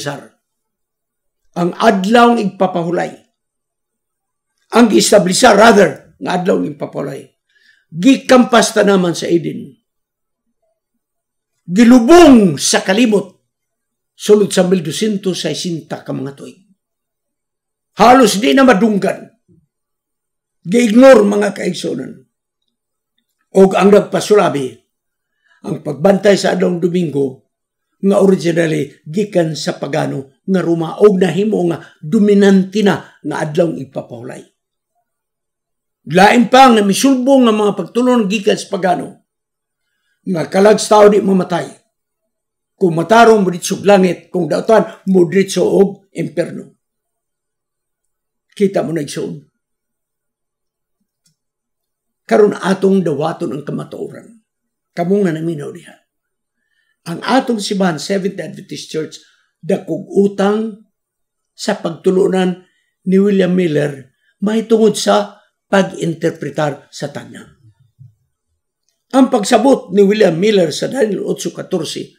gisar. Ang adlaw ng igpapahulay. Ang gi-establisa rather ng adlaw ng igpapahulay. Gikampas ta naman sa Eden. Gilubong sa kalimot sulod sa 1260 ka mga tuig. Halos di na madunggan. Gi-ignore mga kaigsunan. O ang nagpasulabi, ang pagbantay sa adlawng Domingo nga originally gikan sa pagano nga Roma o nahimo nga dominante na nga adlawng igpapahulay. Lain pa nga misulbong nga mga pagtulong gikan sa pagano nga kalags tao di mamatay. Kung matarong mo dito langit, kung dautan mo dito og imperno. Kita mo na igsoon. Karon atong dawaton ang kamatuoran. Kamo nga naminaw diha. Ang atong simbahan, Seventh Adventist Church, dakog utang sa pagtulunan ni William Miller may tungod sa pag-interpretar sa tagna. Ang pagsabot ni William Miller sa Daniel 8:14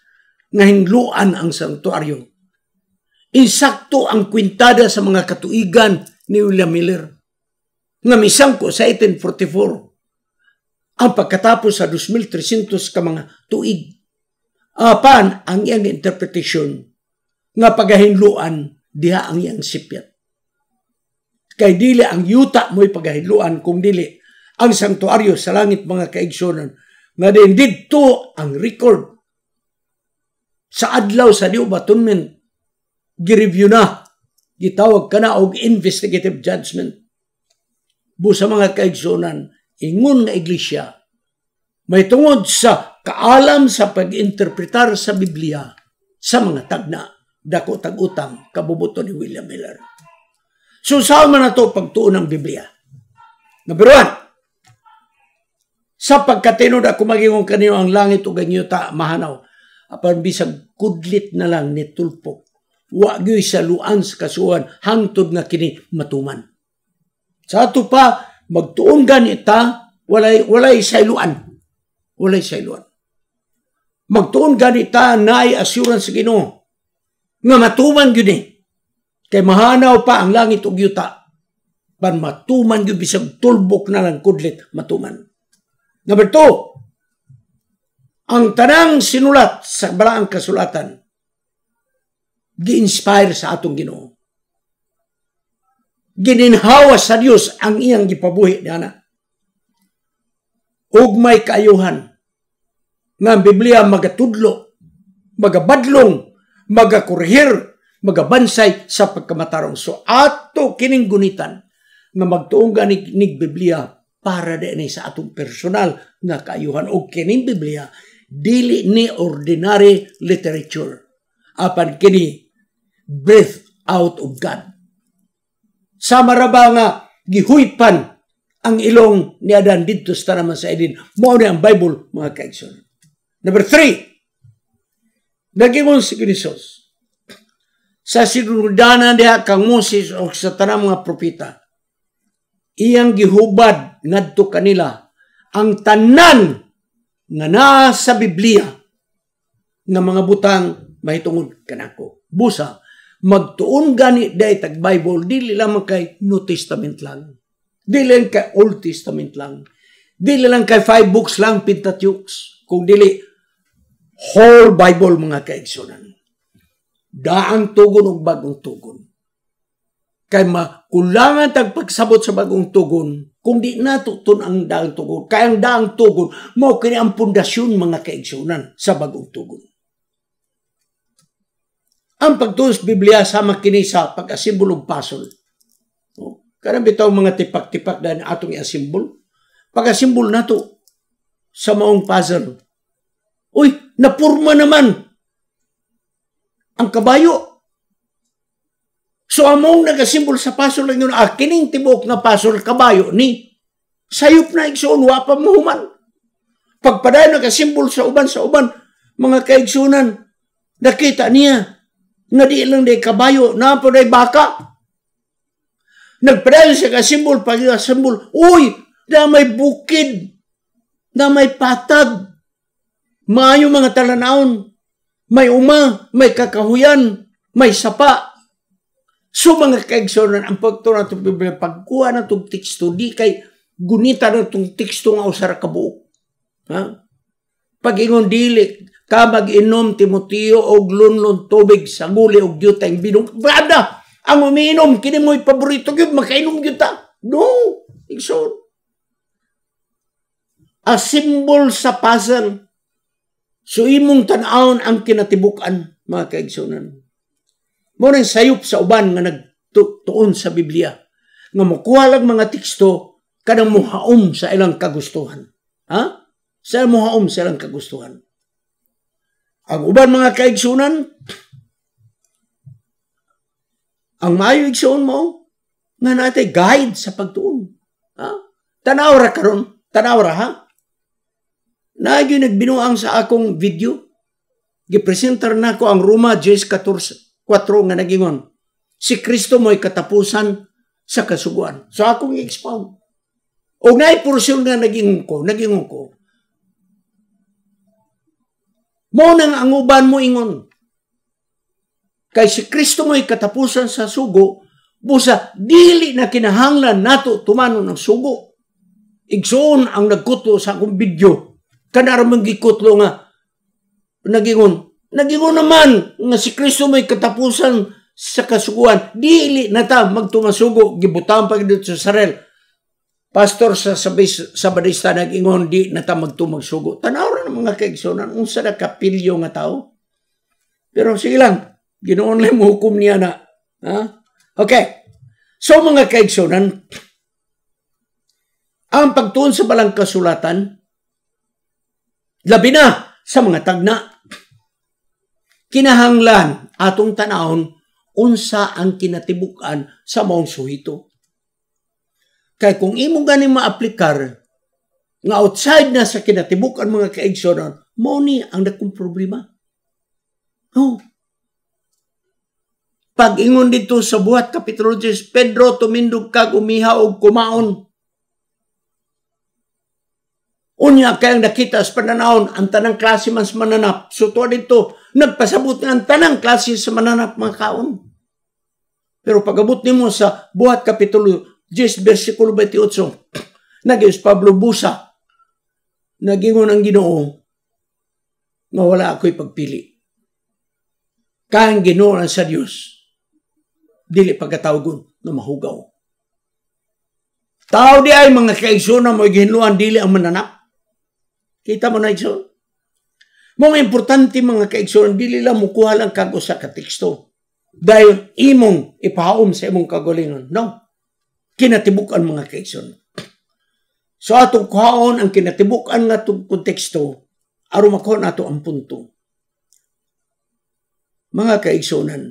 nga hingluan ang sanktuaryo. Insakto ang kwintada sa mga katuigan ni William Miller nga misangko sa 1844 ang pagkatapos sa 2,300 ka mga tuig. Apan ang iyang interpretation nga pagahinluan diha ang iyang sipyat. Kay dili ang yuta mo'y pagahinluan kung dili ang sanktuaryo sa langit mga kaigsunan nga din didto ang record sa adlaw sa Diu Batonment gi-review na gitawag kana og investigative judgment. Busa mga kaigsunan ingon nga iglesia may tungod sa kaalam sa pag-interpretar sa Biblia sa mga tagna dako tag-utang kabubuto ni William Miller. So sama na to pagtuon ng Biblia. Number 1, sa pagkatinod ako magingong kanino ang langit o ganyuta mahanaw apan bisag kudlit na lang ni tulpok wa gyud sa luan sa kasuhan hangtod nga kini matuman. Sa ato pa magtuon ganita walay sayluan. Walay sayluan. Magtuon ganita naay assurance sa Ginoo nga matuman gyud ni. Kay mahanaw pa ang langit ug yuta. Pan matuman gyud bisag tulbok na lang kudlit matuman. Number 2, ang tanang sinulat sa balaang kasulatan gi-inspire sa atong Ginoo. Gininhawa sa Dios ang iyang gipabuhi niana. Ug may kaayuhan nga ang Biblia magatudlo, magabadlong, magakurhir, magabansay sa pagkamatarong. So ato kining gunitan nga magtuong ganig Biblia para din sa atong personal nga kaayuhan. O kining Biblia dili ni ordinary literature. Apan kini breath out of God. Sama ra ba nga gihuypan ang ilong ni Adan didto sa tanaman sa Eden. Mao ni ang Bible mga kaigsoon. Number 3, nagingon si Krisos sa sinuldanan diha kang Moses o sa tanang mga propeta. Iyang gihubad ngadto kanila ang tanan nga naa sa Biblia nga mga butang mahitungod kanako. Busa, magtuon gani day tag Bible, dili lamang kay New Testament lang. Dili lang kay Old Testament lang. Dili lang kay 5 books lang, Pentateuch. Kung dili, whole Bible mga kaigsunan. Daang tugon o bagong tugon. Kay makulangan tag pagsabot sa bagong tugon, kung di natutun ang daang tugon, kaya ang daang tugon, mao kini ang pundasyon mga kaigsunan sa bagong tugon. Ang pagtuon sa Biblia sama kini sa pag-asimbol og pasol. Kanang bitaw mga tipak-tipak dahil atong i-asimbol. Pag-asimbol nato sa maong puzzle. Uy, napurma naman ang kabayo. So among nag-asimbol sa puzzle lang yun, kining tibok na puzzle kabayo ni sayop na igsoon, wa pa mahuman. Pagpaday nag-asimbol sa uban, mga kaigsunan, nakita niya nga di lang day kabayo, na po day baka. Nagpadayon siya ka-simbol, pag-simbol, uy, na may bukid, na may patag, maayo mga talanawon, may uma, may kakahuyan, may sapa. So mga kaigsunan, ang pagturo na itong Biblia, pagkuha na itong teksto, di kay gunita na itong teksto nga usara kabuok. Ha? Pag-ingon dili, ka mag-inom, Timoteo, og lunlon tubig, sa guli, og gyuta, yung binong, brada, ang umiinom, kini mo'y paborito gyud, makainom gyuta. No, igsoon. A symbol sa puzzle. So imong tan-awon ang kinatibukan, mga kaigsunan. Muna sayop sa uban nga nagtuon sa Biblia. Nga mukuha lang mga teksto kanang muhaom sa ilang kagustuhan. Ha? Sa muhaom sa ilang kagustuhan. Ang uban mga kaigsunan, ang maayo igsuon mo, nga natay guide sa pagtuon. Ha? Tanawra karon, tanawra ha? Naagi nagbinuang sa akong video. Gipresentar na ko ang Roma 10:14 nga nagingon. Si Kristo mo'y katapusan sa kasuguan. So akong i-expound. O naiporsyon nga nagingon ko. Mo nang ang uban mo ingon. Kay si Kristo mo'y katapusan sa sugo, busa dili na kinahanglan nato tumano ng sugo. Igsoon ang nagkutlo sa akong video. Kanaramang gikutlo nga. Nagingon naman nga si Kristo may katapusan sa kasuguan. Dili na ta magtumasugo. Gibutang pag dito sa Sarel. Pastor sa Sabadista nag-ingon, di na ta magtumagsugo. Tanaw rin mga kaigsunan. Unsa na kapilyo nga tao. Pero sige lang. Ginoon lang mo hukom niya na. Ha? Okay. So mga kaigsunan, ang pagtuon sa balang kasulatan, labi na sa mga tagna, kinahanglan atong tanawon unsa ang kinatibukan sa maong suhito. Kay kung imong gani maaplikar nga outside na sa kinatibukan mga kaigsunan, mao ni ang dakong problema. Oh. Pag-ingon dito sa buhat kapitulo 10, Pedro tumindog kag umiha og kumaon. Unya kayang nakita sa pananahon ang tanang klase man sa mananap. So to dito, nagpasabot nga ang tanang klase sa mananap mga kaon. Pero pag-abot nimo sa buhat kapitulo 10, versikulo 28, naging Pablo Busa, nagingon ang Ginoo, nga wala ako'y pagpili. Kayang Ginoo sa Dios, dili pagkatawgon na mahugaw. Tao di ay mga kaigsunan mo gihinluan dili ang mananap. Kita mo na igsoon? Mga importante mga kaigsunan, dili lang mukuha lang kago sa kateksto. Dahil imong ipahaom sa imong kagalingon. No. Kinatibukan mga kaigsunan. So atong kuhaon ang kinatibukan nga itong konteksto, aron makuha nato ang punto. Mga kaigsunan,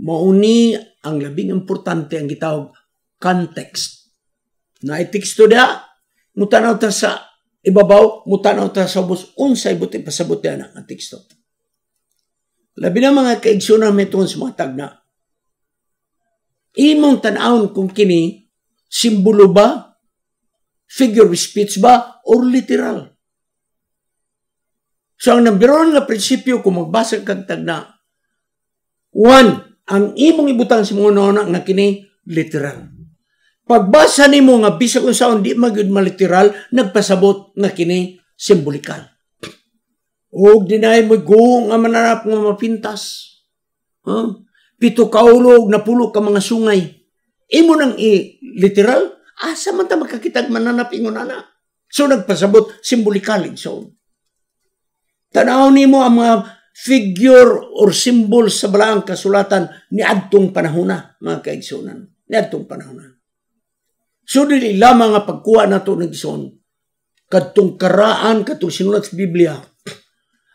mauni ang labing importante ang gitawag context. Na iteksto dia, mutanaw ta sa ibabaw, mutanaw ta sa ubos, unsay buti pasabot yan ang teksto. Labi na mga kaigsunan may tungkol sa mga tagna. Imong tanawon kung kini, simbolo ba, figure of speech ba, or literal. So ang number one nga prinsipyo kung magbasa kag tagna, one, ang imong ibutang sa mga nona nga kini, literal. Pagbasa nimo nga bisag unsaon di magyud maliteral, nagpasabot nga kini simbolikal. Og dinay mo go nga mananap nga mapintas. Pito ka ulo na pulo ka mga sungay. Imo nang literal, asa man ta makakitag mananap ingon ana. So nagpasabot simbolikal so. Tanaw nimo ang mga figure or symbol sa balaang kasulatan ni adtong panahona, mga kaigsunan. Ni adtong panahona. So, dili lamang nga pagkuha na ito ng ison, katong karaan, katong sinulat sa Biblia,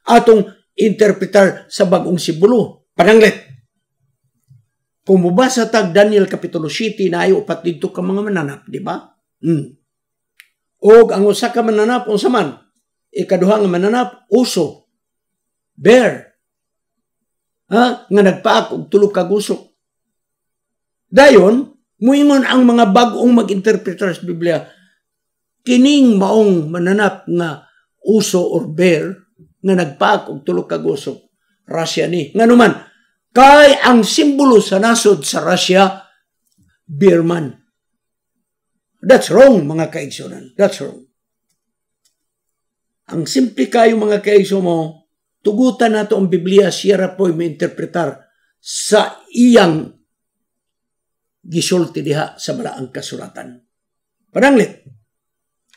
atong interpretar sa bagong simbolo. Pananglit. Kung mubasa tag Daniel Kapitulo 7, na ay upat dito ka mga mananap, di ba? O ang usa ka mananap, unsa man, ikaduha nga mananap, uso, bear, nga nagpaak og tulo ka gusok. Dayon, muingon ang mga bagong mag-interpretar sa Biblia, kining maong mananap nga uso or bear nga nagpaak og tulo ka gusok, Russia ni. Nga naman, Kay ang simbolo sa nasod sa Russia, beerman. That's wrong, mga kaigsunan. That's wrong. Ang simple kayo, mga kaigso mo, tugutan nato ang Biblia, siya ra po'y mainterpretar sa iyang gisulti diha sa balaang kasulatan. Pananglit,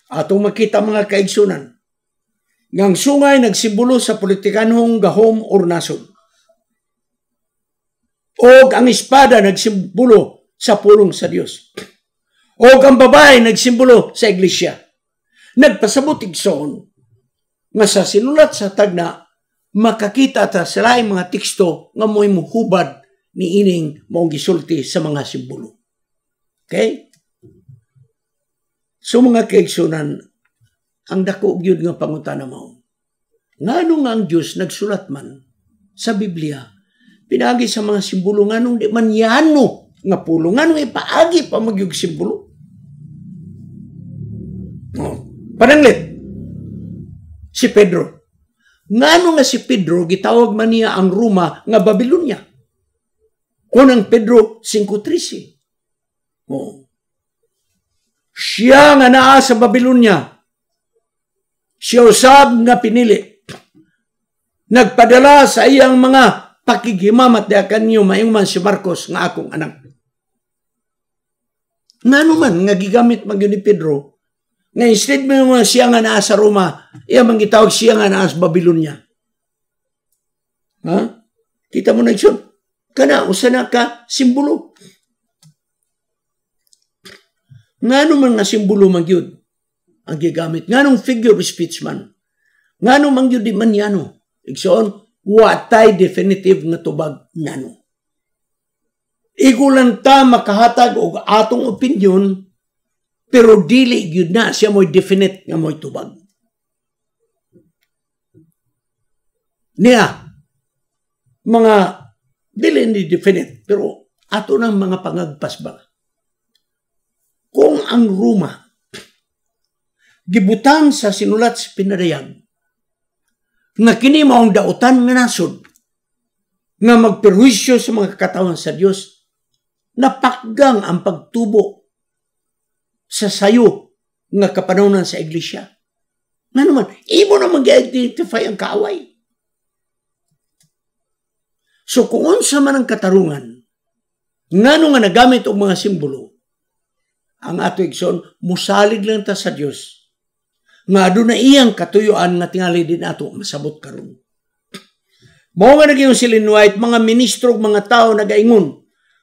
atong makita mga kaigsunan, ngang sungay nagsimbolo sa politikanhong gahom or nasod. O ang espada nagsimbolo sa pulong sa Dios. O ang babae nagsimbolo sa iglesia. Nagpasabot igsoon nga sa sinulat sa tagna, makakita ta sa laing mga teksto nga mo'y muhubad ni ining maong gisulti sa mga simbolo. Okay? So mga kaigsunan, ang dako gyud nga pangutana mao. Ngano nga ang Dios nagsulat man sa Biblia pinagi sa mga simbolo nganong di man yano nga pulo nganong ipaagi pa magyug simbolo. Pananglit, si Pedro. Ngano nga si Pedro gitawag man niya ang Roma nga Babilonia. Unang Pedro 5:13. Siya nga naa sa Babilonia. Siya usab nga pinili. Nagpadala sa iyang mga pakigimamat di kanyo mayong si Marcos nga akong anak. Ngano man nga gigamit man ni Pedro nga instead mo nga siya nga naa sa Roma, iya man gitawag siya nga naa sa Babilonia. Ha? Kita mo na yun? Kana, usa na ka simbolo. Ngano man nga simbolo man yun ang gigamit. Nganong figure of speech man. Ngano man yun di man yano. Igsoon, watay definitive nga tubag nano. Igulan ta makahatag og atong opinion pero dili gyud na siya mo'y definite nga mo'y tubag. Niya, mga dili ni definite, pero ato ng mga pangagpas ba? Kung ang Roma, gibutang sa sinulat sa pinadayag, nga kini maong dautan nga nasod, nga magperwisyo sa mga katawan sa Dios, napakgang ang pagtubo sa sayo nga kapanahonan sa iglesia. Nga naman, imo na mag-identify ang kaaway. So kung unsa man ang katarungan, ngano nga nagamit og mga simbolo, ang ato igsoon, musalig lang ta sa Dios nga aduna iyang katuyuan nga tingali din ato masabot karon. Mao nga naging Ellen White, mga ministro mga tao nagaingon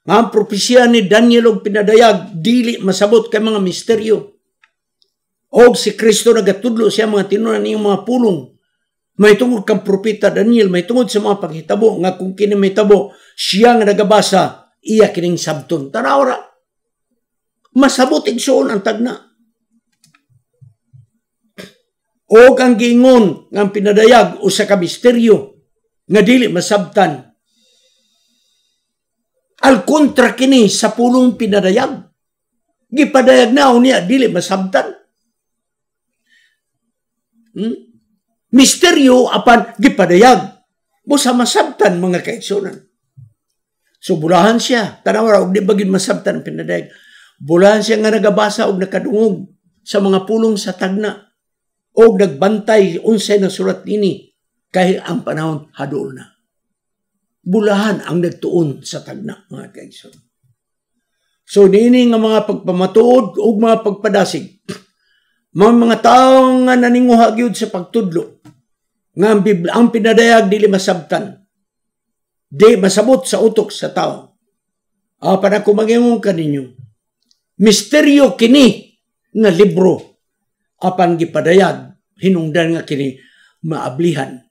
nga ang propesya ni Daniel og pinadayag dili masabot kay mga misteryo. Og si Kristo nagatudlo siya mga tinunan niyang mga pulong. May tungod kang propeta Daniel, may tungod sa mga paghitabo nga kung kini may tabo, siya nga nagabasa, iya kining sabton. Tanawra, masabot igsoon ang tagna. Og ang giingon nga pinadayag usa ka misteryo nga dili masabtan. Al kontra kini sa pulong pinadayag. Gipadayag na niya dili masabtan. Misteryo apan gipadayag. Busa masabtan mga kaigsunan. So bulahan siya. Tanawa og di bagid masabtan pinadayag. Bulahan siya nga nagabasa og nakadungog sa mga pulong sa tagna. Og nagbantay unsay na surat nini kay ang panahon hadol na. Bulahan ang nagtuon sa tagna, mga kaigsunan. So, nini nga mga pagpamatuod o mga pagpadasig, mga tao nga naninguha gyud sa pagtudlo, nga ang pinadayag dili masabtan, di masabot sa utok sa tao. Para ako mag-ingon kaninyo, misteryo kini nga libro, apan gipadayag, hinungdan nga kini maablihan.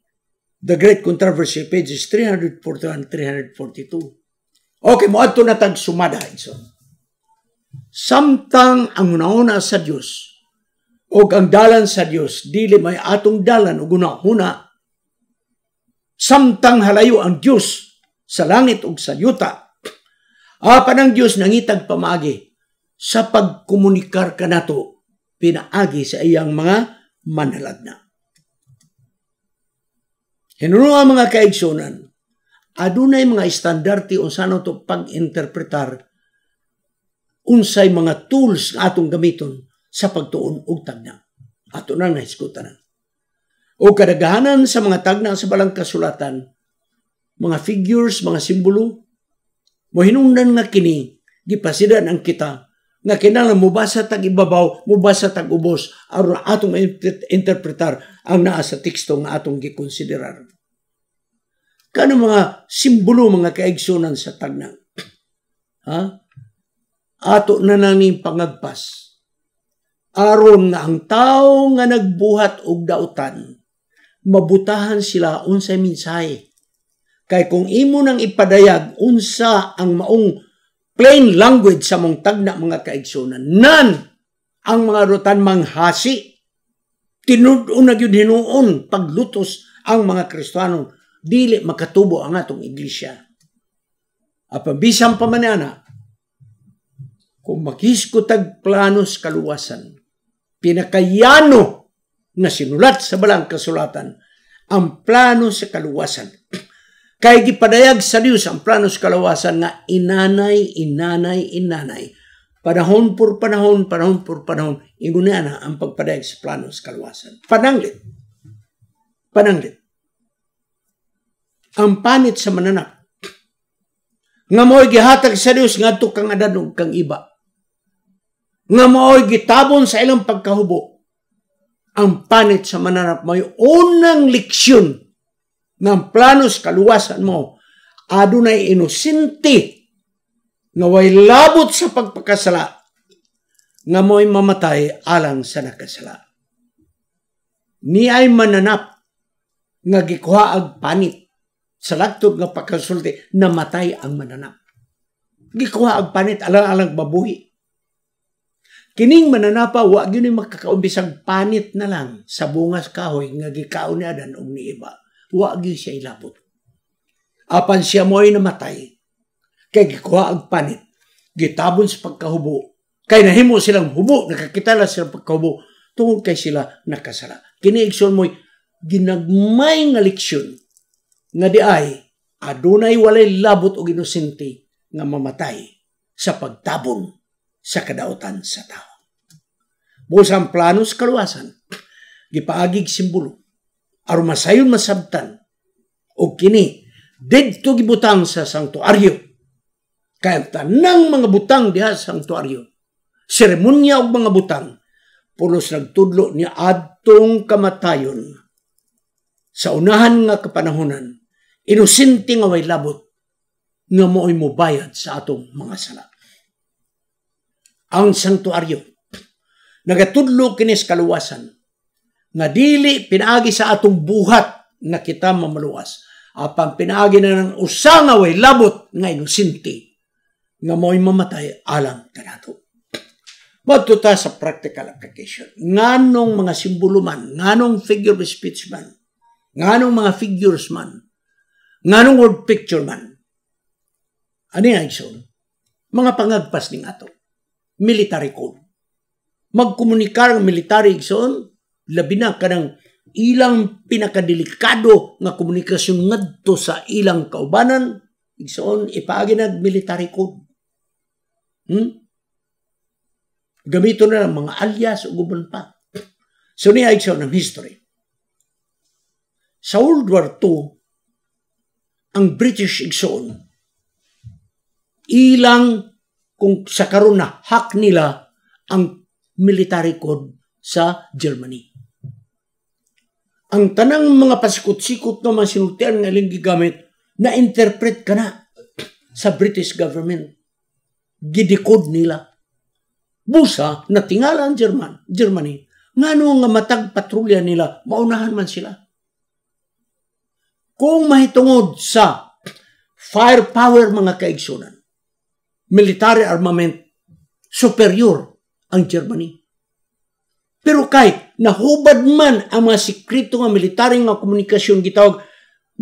The Great Controversy, pages 341-342. Okay, mo ato na tag-sumada. Samtang ang una sa Diyos o ang dalan sa Diyos, dili may atong dalan o guna-huna, samtang halayo ang Diyos sa langit o sa yuta, apan ang Diyos nangitag pamagi sa pagkomunikar ka nato, pinaagi sa iyang mga manalagna. Hinunungan mga kaigsunan, adunay mga estandarte unsano to pag-interpretar unsay mga tools nga atong gamiton sa pagtuon og tagna. Ato na nahisgutan. O kadaghanan sa mga tagna sa balang kasulatan, mga figures, mga simbolo, mohinungdan nga kini gipasidan ang kita nga kinahanglan mubasa tag ibabaw, mubasa tag ubos aron atong interpretar ang naa sa teksto nga atong gikonsiderar. Kano mga simbolo, mga kaigsunan sa tagna. Ato na naning pangagpas. Aron nga ang tao nga nagbuhat og dautan, mabutahan sila unsay mensahe. Kay kung imo nang ipadayag unsa ang maong plain language sa mong tagna mga kaigsunan, nan ang mga rutan manghasi. Tinud-o na gyud hinuon paglutos ang mga Kristiyano. Dili makatubo ang atong iglesia. Apabisan pa man ana, kung maghiskutag planos kaluwasan, pinakayano na sinulat sa balang kasulatan, ang plano sa kaluwasan. Kay gipadayag sa Dios ang plano sa kaluwasan nga inanay, panahon por panahon, inguna na ang pagpadayag sa plano sa kaluwasan. Pananglit. Ang panit sa mananap. Nga mo'y gihatag sa Dios ngadto kang adan ug kang iba. Nga mo'y gitabon sa ilang pagkahubo. Ang panit sa mananap mo'y unang leksyon ng planos kaluwasan mo. Adunay inosente nga way labot sa pagpakasala nga mo'y mamatay alang sa nakasala. Ni ay mananap nga gikuha ag panit. Sa lagtod nga pagkasulti, namatay ang mananap. Gikuha ang panit, alang-alang babuhi. Kining mananapa, wag yun yung makakaumbisang panit na lang sa bungas kahoy nga gikaon ni Adan o ni iba. Wag yun siya ilabot. Apan siya mo'y namatay, kay gikuha ang panit, gitabon sa pagkahubo, kay nahimo silang hubo, nakakitala silang pagkahubo, tungod kay sila nakasala. Kiniigson mo'y ginagmay nga leksyon, nga di ay adunay walay labot o inosente nga mamatay sa pagtabon sa kadautan sa tao. Buos ang planos kaluwasan, gipaagig simbolo, aron masayon masabtan, o kini, didto gibutang sa sanktuaryo. Kaya tanang mga butang diha sa sanktuaryo, seremonya og mga butang, pulos nagtudlo ni adtong kamatayon. Sa unahan nga kapanahonan, inosente nga way labot nga mo'y mobayad sa atong mga sala. Ang sanktuaryo, nagatudlo kinis kaluwasan, nga dili pinaagi sa atong buhat nga kita mamaluwas, apang pinaagi na ng usa nga way labot nga inosente nga mo'y mamatay alang kanato. Madto ta sa practical application. Nganong mga simbolo man, nganong figure of speech man, nganong mga figures man, nganong word picture man. Ano yan, Igsoon? Mga pangagpas ning ato. Military code. Magkomunikar ng military, Igsoon, labi na kanang ilang pinakadelikado nga komunikasyon ngadto sa ilang kaubanan, Igsoon, ipaagi na military code. Gamito na lang mga alias o guban pa. So niya, Igsoon, ang history. Sa World War II, ang British Igsoon, ilang kung sa karon na hak nila ang military code sa Germany. Ang tanang mga pasikot-sikot na mga sinultian nga ilang gigamit, na-interpret ka na sa British government. Gidikod nila. Busa, natingala ang Germany. Ngano nga matag patrolya nila, maunahan man sila. Kung mahitungod sa firepower mga kaigsunan, military armament, superior ang Germany. Pero kahit nahubad man ang mga sikreto nga military nga komunikasyon gitawag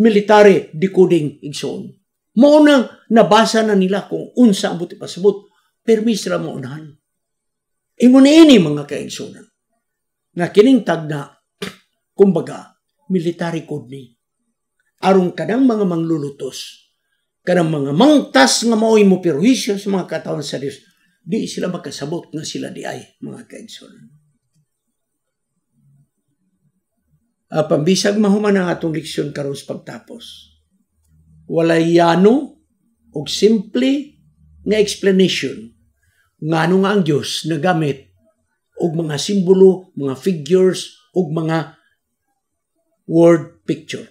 military decoding igsoon. Maunang nabasa na nila kung unsa ang buti pasabot, permis ra maunahan. Ingon ini mga kaigsunan. Nga kining tagna, kumbaga, military code ni. Aron kanang mga manglulutos, kanang mga mangtas nga mao'y mo perwisyo sa mga katawan sa Dios, di sila makasabot nga sila di ay mga kaigsoon. Pambisag mahuman ang atong leksyon karon sa pagtapos. Walay yano og simple nga explanation ngano nga ang Dios nagamit og mga simbolo, mga figures og mga word picture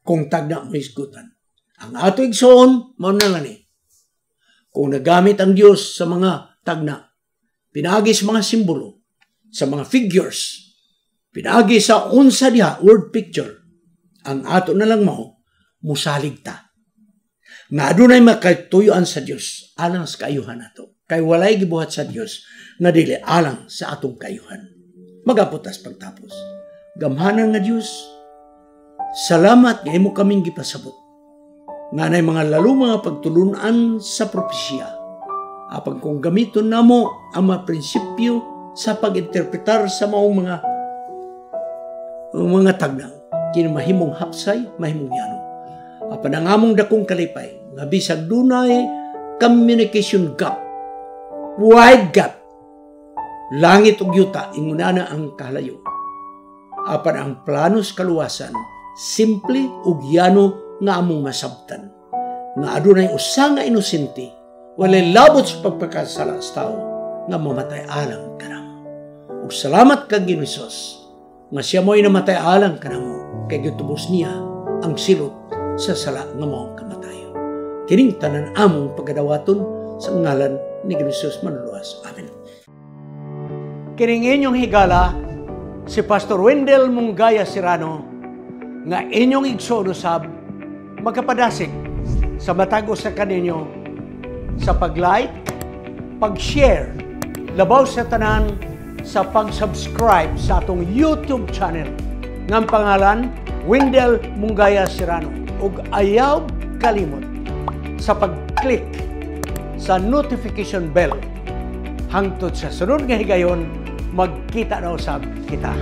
kung tagna mo isgutan. Ang ato igsoon mao na lang ni. Kung nagamit ang Dios sa mga tagna, pinaagi sa mga simbolo, sa mga figures, pinaagi sa unsa diha word picture, ang ato na lang mao musalig ta. Nga adunay makatuyuan sa Dios alang sa kaayuhan nato. Kay walay gibuhat sa Dios na dili alang sa atong kaayuhan. Magaputas pagtapos. Gamhanan nga Dios, salamat nga imo kaming gipasabot. Nga nay mga lalo mga pagtulunan sa propesya. Apang kung gamiton namo ang mga prinsipyo sa pag-interpretar sa maong mga tagna, kini mahimong hapsay, mahimong yano. Apan ang among dakong kalipay, nga bisag dunay communication gap, wide gap, langit ug yuta, ingunana ang kahalayo. Apan ang planos kaluwasan, simple ug yano nga among masabtan. Nga adunay usa nga inosente, walay labot sa pagpakasala sa tao, nga mamatay alang kanamo. Ug salamat kag Ginoong Hesus, nga siya mo'y namatay alang kanamo, kay gitubos niya ang silot sa sala nga maong kamatayo. Kining tanan among pagadawaton sa ngalan ni Ginoong Hesus manluwas. Amen. Kining inyong higala, si Pastor Wendell Munggaya Serrano, nga inyong igsoon usab, magkapadasig sa matag sa kaninyo sa pag-like, pag-share, labaw sa tanan sa pag-subscribe sa atong YouTube channel ng pangalan Wendell Munggaya Serrano, ug ayaw kalimot sa pag-click sa notification bell hangtod sa sunod nga higayon magkita na usab kita.